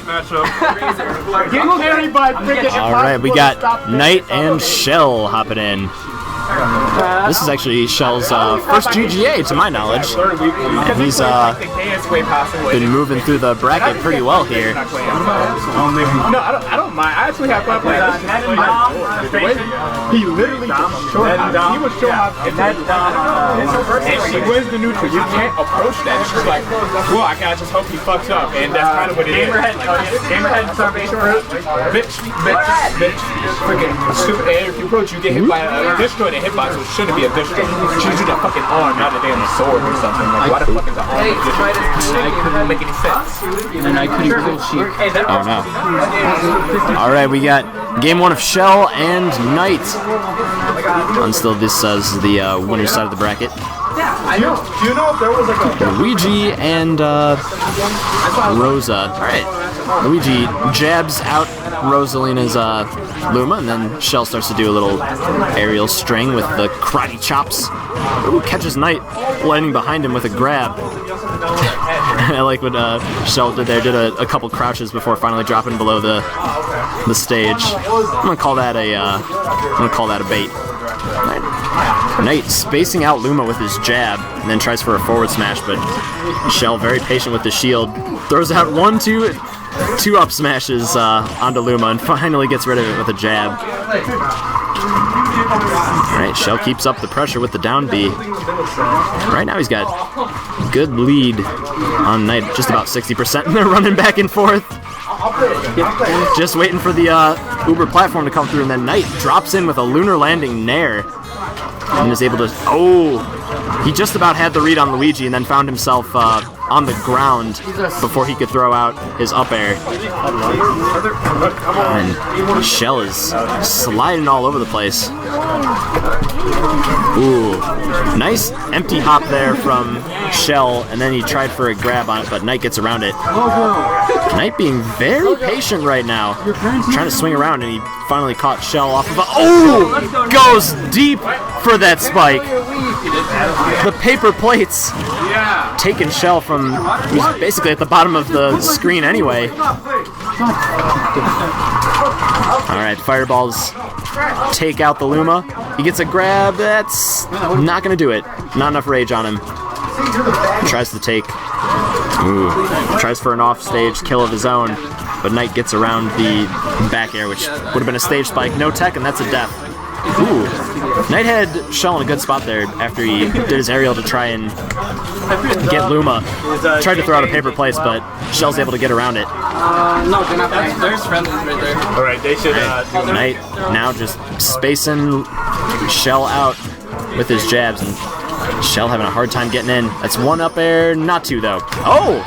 matchup. Alright, we got Nite and Shel hopping in. This is actually Shel's first GGA, to my knowledge. He's been moving through the bracket pretty well here. No, I don't mind. I actually have fun playing. He literally showed how he was showing how and she wins the neutral. You can't approach that. She's like, well, I gotta just hope he fucks up, and that's kind of what it is. Gamerhead starvation bitch, freaking stupid. And if you approach, you get hit by a destroy. The hitbox, which shouldn't be a distro. She used a fucking arm, not a damn sword or something. Like, why the fuck is the arm? It couldn't make any sense. And I couldn't kill Sheik. Oh no. Alright, we got game 1 of Shel and Nite. Until this says the winner's side of the bracket. I know. Do you know if there was like a Luigi and Rosa. Alright. Luigi jabs out Rosalina's Luma, and then Shel starts to do a little aerial string with the karate chops. Ooh, catches Nite, landing behind him with a grab. I like what Shel did there. Did a couple crouches before finally dropping below the stage. I'm gonna call that a bait. Nite spacing out Luma with his jab, and then tries for a forward smash, but Shel, very patient with the shield, throws out 2 up smashes onto Luma, and finally gets rid of it with a jab. Alright, Shel keeps up the pressure with the down B. Right now he's got good lead on Nite, just about 60%, and they're running back and forth. Just waiting for the Uber platform to come through, and then Nite drops in with a lunar landing nair. And is able to... Oh! He just about had the read on Luigi and then found himself on the ground before he could throw out his up air. And Shel is sliding all over the place. Ooh. Nice empty hop there from Shel, and then he tried for a grab on it, but Nite gets around it. Nite being very patient right now. Trying to swing around, and he finally caught Shel off of a... Oh! Goes deep for that spike. The paper plates taking Shel from... He's basically at the bottom of the screen anyway. Alright, fireballs take out the Luma. He gets a grab. That's not going to do it. Not enough rage on him. Tries to take... Ooh. Tries for an offstage kill of his own, but Nite gets around the back air, which would have been a stage spike. No tech, and that's a death. Ooh. Nite had Shel in a good spot there after he did his aerial to try and get Luma. Tried to throw out a paper place, but Shel's able to get around it. No, they're not. There's friendlies right there. Alright, they should Nite now just spacing Shel out with his jabs, and Shel having a hard time getting in. That's 1 up air, not 2 though. Oh!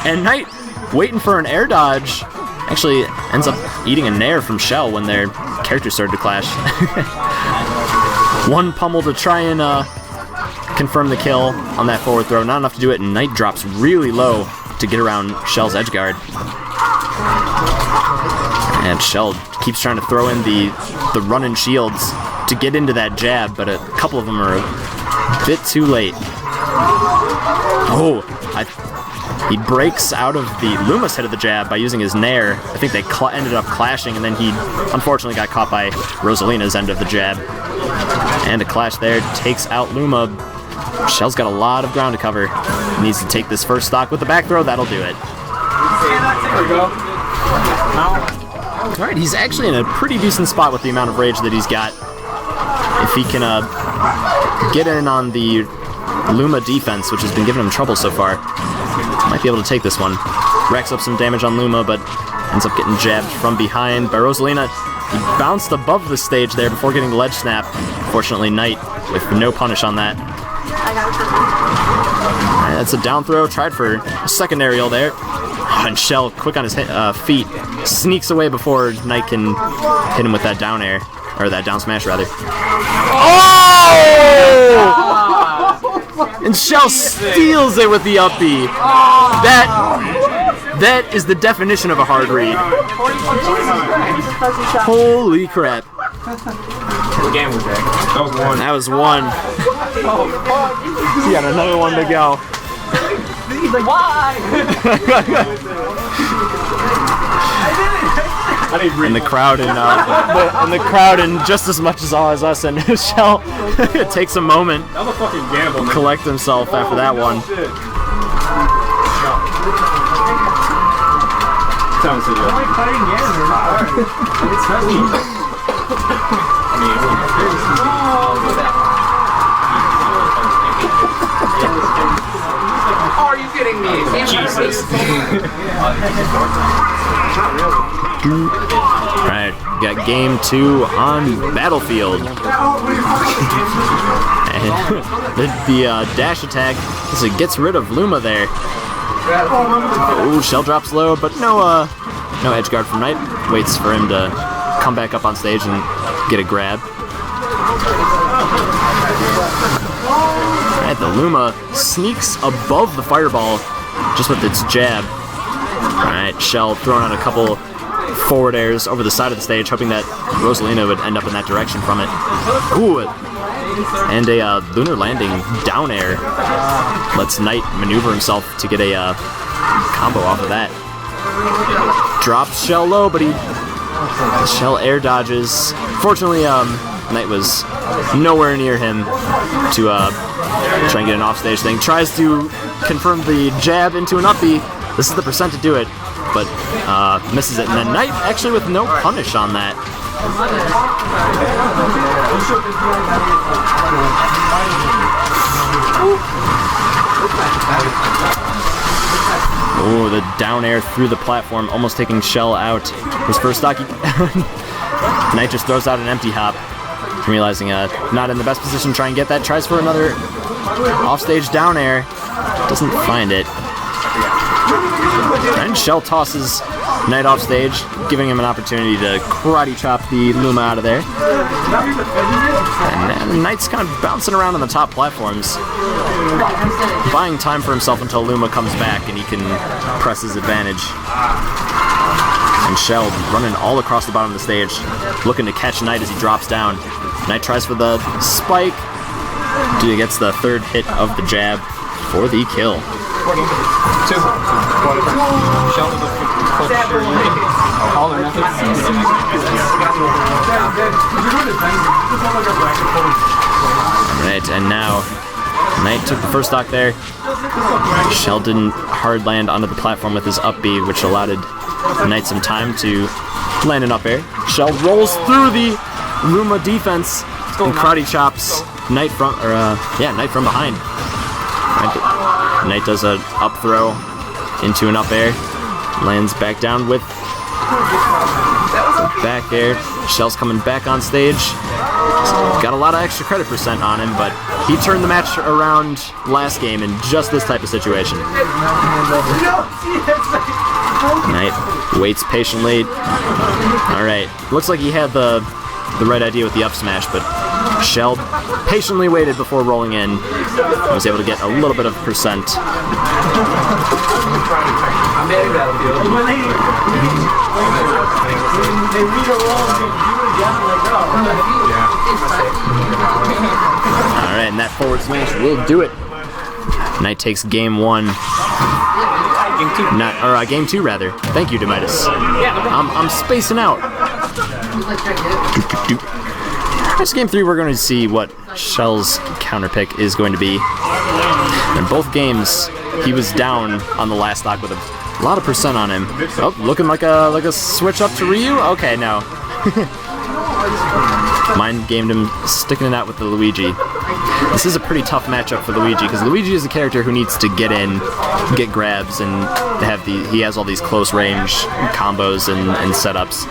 And Nite waiting for an air dodge. Actually ends up eating a nair from Shel when their characters started to clash. 1 pummel to try and confirm the kill on that forward throw. Not enough to do it, and Nite drops really low to get around Shel's edge guard. And Shel keeps trying to throw in the run-in shields to get into that jab, but a couple of them are a bit too late. Oh, he breaks out of the Luma's head of the jab by using his nair. I think they ended up clashing, and then he unfortunately got caught by Rosalina's end of the jab. And a clash there takes out Luma. Shel's got a lot of ground to cover. He needs to take this first stock with the back throw. That'll do it. There we go. Alright, he's actually in a pretty decent spot with the amount of rage that he's got. If he can get in on the Luma defense, which has been giving him trouble so far, might be able to take this one. Racks up some damage on Luma, but ends up getting jabbed from behind by Rosalina. He bounced above the stage there before getting the ledge snap. Fortunately, Nite with no punish on that. Right, that's a down throw. Tried for a second aerial there. And Shel, quick on his feet, sneaks away before Nite can hit him with that down air. Or that down smash, rather. Oh! And Shel steals it with the up B. That is the definition of a hard read. Holy crap. What game was that? That was 1. He got another one to go. He's like, why? and the crowd and the crowd and just as much as all as us. And Shel takes a moment, collect himself after that one. Are you kidding me? Jesus. Alright, got game 2 on Battlefield. And the dash attack gets rid of Luma there. Ooh, Shel drops low, but no edge guard from Nite. Waits for him to come back up on stage and get a grab. Alright, the Luma sneaks above the fireball just with its jab. Alright, Shel throwing out a couple forward airs over the side of the stage, hoping that Rosalina would end up in that direction from it. Ooh, and a lunar landing down air lets Nite maneuver himself to get a combo off of that. Drops Shel low, but Shel air dodges. Fortunately, Nite was nowhere near him to try and get an offstage thing. Tries to confirm the jab into an up B. This is the percent to do it, but misses it. And then Nite actually with no punish on that. Oh, the down air through the platform, almost taking Shel out. His first stock. Nite just throws out an empty hop, realizing not in the best position to try and get that. Tries for another offstage down air, doesn't find it. And Shel tosses Nite off stage, giving him an opportunity to karate chop the Luma out of there. And Nite's kind of bouncing around on the top platforms, buying time for himself until Luma comes back and he can press his advantage. And Shel running all across the bottom of the stage, looking to catch Nite as he drops down. Nite tries for the spike. He gets the third hit of the jab for the kill. Alright, and now Nite took the first stock there. Shel didn't hard land onto the platform with his up B, which allowed Nite some time to land an up air. Shel rolls through the Luma defense and karate chops Nite from behind. Nite does an up throw into an up air, lands back down with back air. Shel's coming back on stage. Got a lot of extra credit percent on him, but he turned the match around last game in just this type of situation. Nite waits patiently. Alright, looks like he had the right idea with the up smash, but Shel patiently waited before rolling in. Was able to get a little bit of percent. Alright, and that forward smash will do it. Nite takes game 1. Game 2 rather. Thank you, Demitis. I'm spacing out. This game 3, we're going to see what Shel's counter pick is going to be. In both games, he was down on the last stock with a lot of percent on him. Oh, looking like a switch up to Ryu? Okay, no. Mind gamed him, sticking it out with the Luigi. This is a pretty tough matchup for Luigi, because Luigi is a character who needs to get in, get grabs, and he has all these close range combos and setups.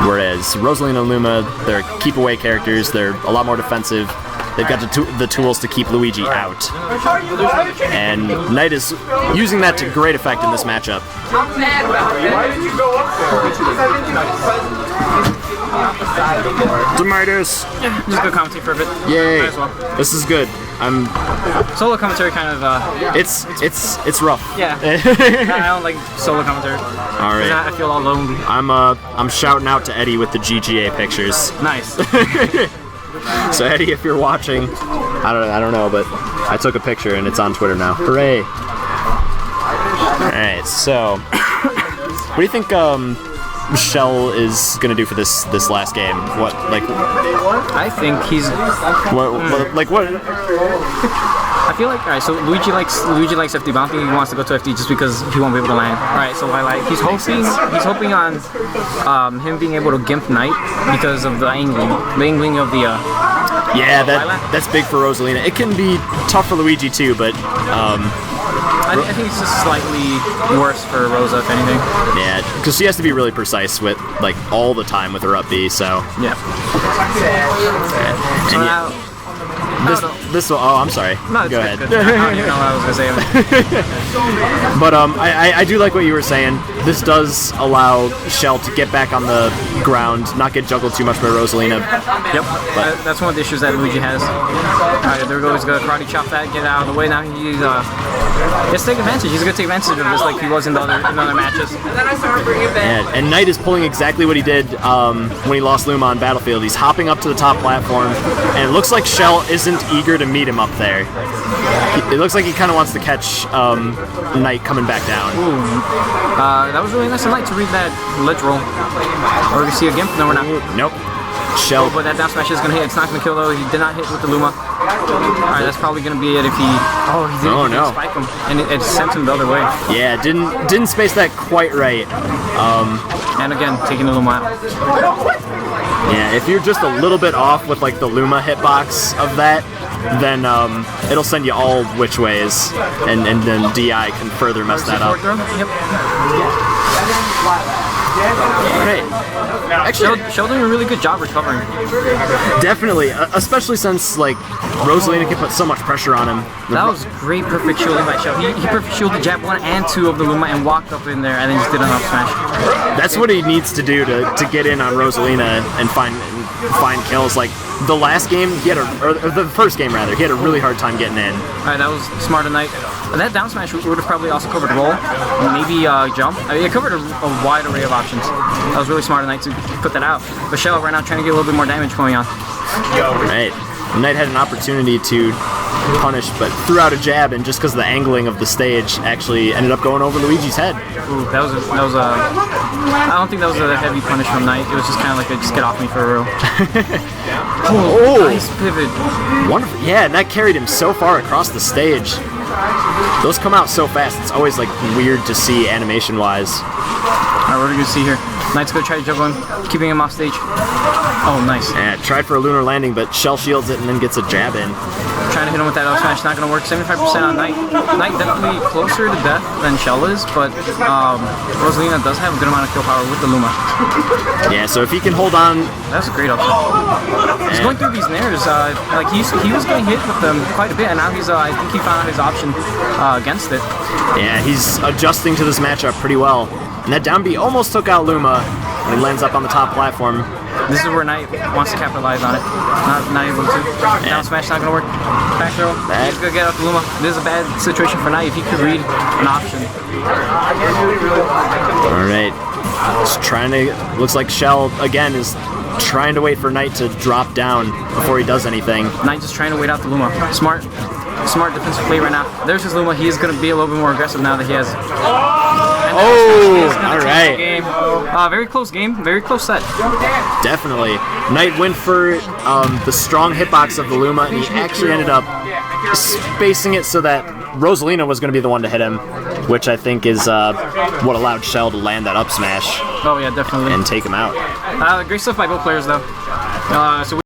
Whereas Rosalina and Luma, they're keep away characters, they're a lot more defensive. They've got the tools to keep Luigi out. And Nite is using that to great effect in this matchup. Why did you go up there? Demitis! Yeah, just go commentate for a bit. Yay! Might as well. This is good. Solo commentary kind of It's rough. Yeah. I don't like solo commentary. All right. I feel all lonely. I'm shouting out to Eddie with the GGA pictures. Nice. So Eddie, if you're watching, I don't know, but I took a picture and it's on Twitter now. Hooray! All right. So, what do you think? Shel is gonna do for this last game? What like? I think he's. What? I feel like alright. So Luigi likes FD, but I don't think he wants to go to FD just because he won't be able to land. Alright, so he's hoping on him being able to gimp Nite because of the angling of the. Yeah, that's big for Rosalina. It can be tough for Luigi too, but I think it's just slightly worse for Rosa, if anything. Yeah, because she has to be really precise with like all the time with her up B. So yeah. And So yeah. now. This will. Oh, I'm sorry. No, Go ahead. good. I don't even know what I was gonna say. But I do like what you were saying. This does allow Shel to get back on the ground, not get juggled too much by Rosalina. Yep. That's one of the issues that Luigi has. Alright, there we go. He's gonna karate chop that, get out of the way. Now he's let's take advantage. He's gonna take advantage of this like he was in the other matches. Yeah, and Nite is pulling exactly what he did when he lost Luma on Battlefield. He's hopping up to the top platform, and it looks like Shel isn't eager to meet him up there. It looks like he kind of wants to catch Nite coming back down. Ooh. That was really nice of Nite to read that ledge roll. Or we see a gimp? No, we're not. Nope. Shel. Oh, but that down smash is gonna hit. It's not gonna kill though. He did not hit with the Luma. Alright, that's probably gonna be it if he. Oh, he didn't spike him, and it sent him the other way. Yeah, didn't space that quite right. And again, taking the Luma out. Yeah, if you're just a little bit off with like the Luma hitbox of that, then it'll send you all which ways, and then DI can further mess that up. Yep. Right. Actually, Shel doing a really good job recovering. Definitely, especially since like Rosalina can put so much pressure on him. That was great, perfect shielding by Shel. He perfect shielded jab 1 and 2 of the Luma and walked up in there and then just did an up smash. That's what he needs to do to get in on Rosalina and find kills. Like the last game, or the first game rather, he had a really hard time getting in. Alright, that was smart of Nite. That down smash would have probably also covered roll, maybe jump. I mean, it covered a wide array of options. That was really smart of Nite to put that out. But Shel right now trying to get a little bit more damage going on. Right. Nite had an opportunity to punish, but threw out a jab, and just because of the angling of the stage, actually ended up going over Luigi's head. Ooh, that was a. I don't think that was a heavy punish from Nite. It was just kind of like a just get off me for real. Oh, nice pivot. Wonderful. Yeah, and that carried him so far across the stage. Those come out so fast. It's always like weird to see animation-wise. Alright, what are we gonna see here? Nite's gonna try to juggle him, keeping him off stage. Oh, nice. Yeah, tried for a lunar landing, but Shel shields it and then gets a jab in. Trying to hit him with that up smash, not gonna work. 75% on Nite. Nite definitely closer to death than Shel is, but Rosalina does have a good amount of kill power with the Luma. Yeah, so if he can hold on. That's a great option. He's going through these nairs. Like he was getting hit with them quite a bit, and now he's. I think he found out his option against it. Yeah, he's adjusting to this matchup pretty well. And that down B almost took out Luma when he lands up on the top platform. This is where Nite wants to capitalize on it. Not able to. Down smash not gonna work. Back throw. He's gonna get out the Luma. This is a bad situation for Nite if he could read an option. Alright. Just trying to. Looks like Shel again is trying to wait for Nite to drop down before he does anything. Nite just trying to wait out the Luma. Smart defensive play right now. There's his Luma. He is going to be a little bit more aggressive now that he has. Oh, all right. Very close game. Very close set. Definitely. Nite went for the strong hitbox of the Luma, and he actually ended up spacing it so that Rosalina was going to be the one to hit him, which I think is what allowed Shel to land that up smash. Oh yeah, definitely. And take him out. Great stuff by both players though. So.